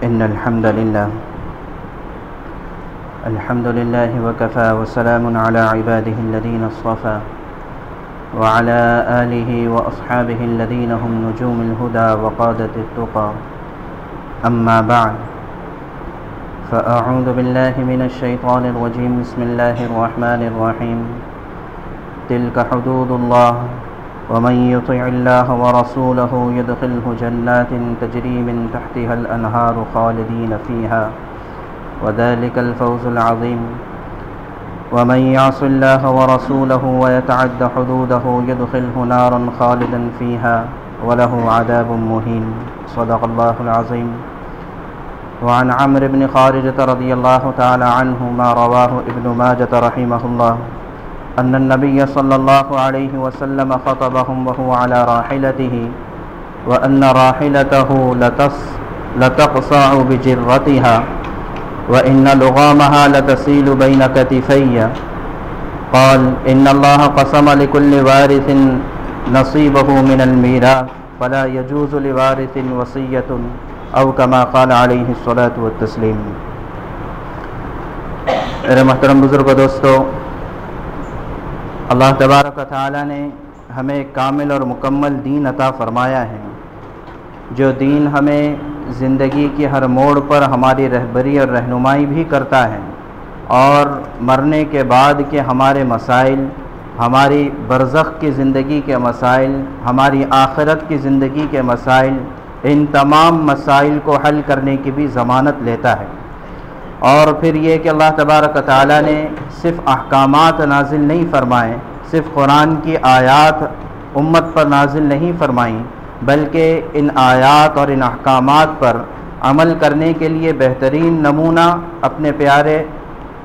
إن الحمد لله وكفى وسلام على عباده الذين اصطفى وعلى آله وأصحابه الذين هم نجوم الهدى وقادة التقى أما بعد فأعوذ بالله من الشيطان الرجيم بسم الله الرحمن الرحيم تلك حدود الله ومن يطع الله ورسوله يدخله جنات تجري من تحتها الأنهار خالدين فيها وذلك الفوز العظيم ومن يعص الله ورسوله ويتعد حدوده يدخله نارا خالدا فيها وله عذاب مهين صدق الله العظيم. وعن عمرو بن خارجة رضي الله تعالى عنه ما رواه ابن ماجة رحمه الله أن النبي صلى الله عليه وسلم خطبهم وهو على راحلته وأن راحلته لتقصع بجرتها وإن لغامها لتسيل بين كتفي قال إن الله قسم لكل وارث نصيبه من الميراث فلا يجوز لوارث وصية أو كما قال عليه الصلاة والتسليم. میرے محترم بزرگ و دوستو، اللہ تبارک و تعالیٰ نے ہمیں کامل اور مکمل دین عطا فرمایا ہے، جو دین ہمیں زندگی کی ہر موڑ پر ہماری رہبری اور رہنمائی بھی کرتا ہے، اور مرنے کے بعد کے ہمارے مسائل، ہماری برزخ کی زندگی کے مسائل، ہماری آخرت کی زندگی کے مسائل، ان تمام مسائل کو حل کرنے کی بھی ضمانت لیتا ہے. اور پھر یہ کہ اللہ تبارک و تعالیٰ نے صرف احکامات نازل نہیں فرمائے، صرف قرآن کی آیات امت پر نازل نہیں فرمائیں، بلکہ ان آیات اور ان احکامات پر عمل کرنے کے لیے بہترین نمونہ اپنے پیارے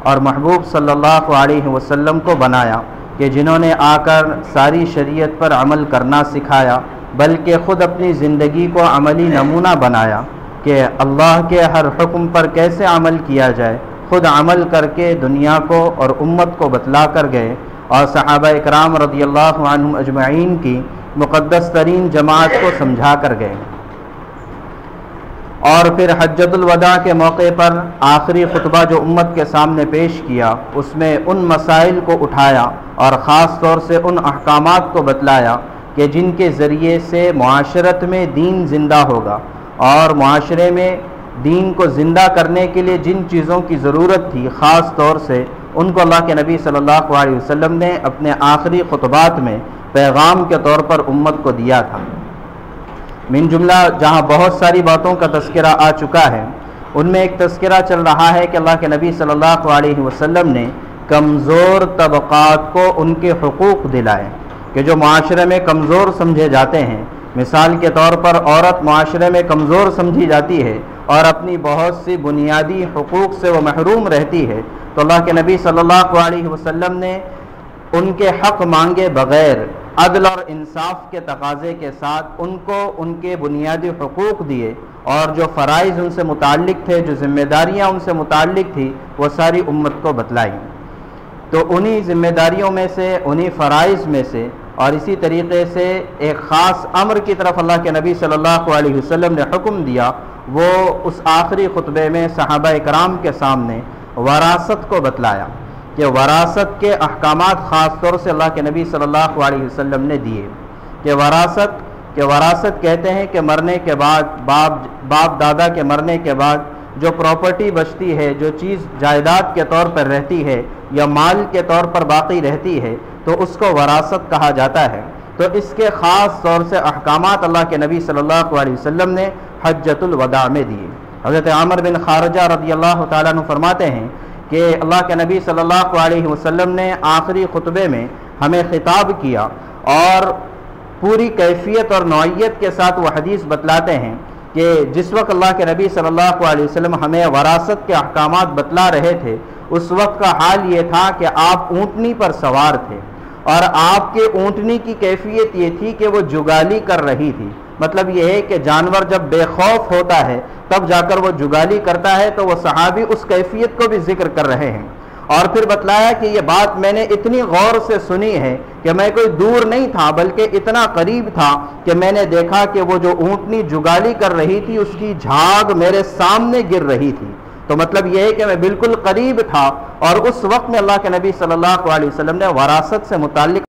اور محبوب صلی اللہ علیہ وسلم کو بنایا، کہ جنہوں نے آ کر ساری شریعت پر عمل کرنا سکھایا، بلکہ خود اپنی زندگی کو عملی نمونہ بنایا کہ اللہ کے ہر حکم پر کیسے عمل کیا جائے. خود عمل کر کے دنیا کو اور امت کو بتلا کر گئے، اور صحابہ اکرام رضی اللہ عنہم اجمعین کی مقدس ترین جماعت کو سمجھا کر گئے. اور پھر حجۃ الوداع کے موقع پر آخری خطبہ جو امت کے سامنے پیش کیا، اس میں ان مسائل کو اٹھایا اور خاص طور سے ان احکامات کو بتلایا کہ جن کے ذریعے سے معاشرت میں دین زندہ ہوگا، اور معاشرے میں دین کو زندہ کرنے کے لیے جن چیزوں کی ضرورت تھی، خاص طور سے ان کو اللہ کے نبی صلی اللہ علیہ وسلم نے اپنے آخری خطبات میں پیغام کے طور پر امت کو دیا تھا. من جملہ جہاں بہت ساری باتوں کا تذکرہ آ چکا ہے، ان میں ایک تذکرہ چل رہا ہے کہ اللہ کے نبی صلی اللہ علیہ وسلم نے کمزور طبقات کو ان کے حقوق دلائے، کہ جو معاشرے میں کمزور سمجھے جاتے ہیں. مثال کے طور پر عورت معاشرے میں کمزور سمجھی جاتی ہے اور اپنی بہت سی بنیادی حقوق سے وہ محروم رہتی ہے، تو اللہ کے نبی صلی اللہ علیہ وسلم نے ان کے حق مانگے بغیر عدل اور انصاف کے تقاضے کے ساتھ ان کو ان کے بنیادی حقوق دیے، اور جو فرائض ان سے متعلق تھے، جو ذمہ داریاں ان سے متعلق تھی، وہ ساری امت کو بتلائی. تو انہی ذمہ داریوں میں سے، انہی فرائض میں سے، اور اسی طریقے سے ایک خاص امر کی طرف اللہ کے نبی صلی اللہ علیہ وسلم نے حکم دیا، وہ اس آخری خطبے میں صحابہ اکرام کے سامنے وراثت کو بتلایا، کہ وراثت کے احکامات خاص طور سے اللہ کے نبی صلی اللہ علیہ وسلم نے دیے. کہ وراثت کہتے ہیں کہ مرنے کے بعد، باپ دادا کے مرنے کے بعد جو پراپرٹی بچتی ہے، جو چیز جائیداد کے طور پر رہتی ہے یا مال کے طور پر باقی رہتی ہے، تو اس کو وراثت کہا جاتا ہے. تو اس کے خاص طور سے احکامات اللہ کے نبی صلی اللہ علیہ وسلم نے حجۃ الوداع میں دیے. حضرت عمر بن خارجہ رضی اللہ تعالیٰ عنہ فرماتے ہیں کہ اللہ کے نبی صلی اللہ علیہ وسلم نے آخری خطبے میں ہمیں خطاب کیا، اور پوری کیفیت اور نوعیت کے ساتھ وہ حدیث بتلاتے ہیں کہ جس وقت اللہ کے نبی صلی اللہ علیہ وسلم ہمیں وراثت کے احکامات بتلا رہے تھے، اس وقت کا حال یہ تھا کہ آپ اونٹنی پر سوار تھے، اور آپ کے اونٹنی کی کیفیت یہ تھی کہ وہ جگالی کر رہی تھی. مطلب یہ ہے کہ جانور جب بے خوف ہوتا ہے تب جا کر وہ جگالی کرتا ہے، تو وہ صحابی اس کیفیت کو بھی ذکر کر رہے ہیں. اور پھر بتلایا کہ یہ بات میں نے اتنی غور سے سنی ہے کہ میں کوئی دور نہیں تھا بلکہ اتنا قریب تھا کہ میں نے دیکھا کہ وہ جو اونٹنی جگالی کر رہی تھی اس کی جھاگ میرے سامنے گر رہی تھی۔ تو مطلب یہ ہے کہ میں بالکل قریب تھا، اور اس وقت میں اللہ کے نبی صلی اللہ علیہ وسلم نے وراثت سے متعلق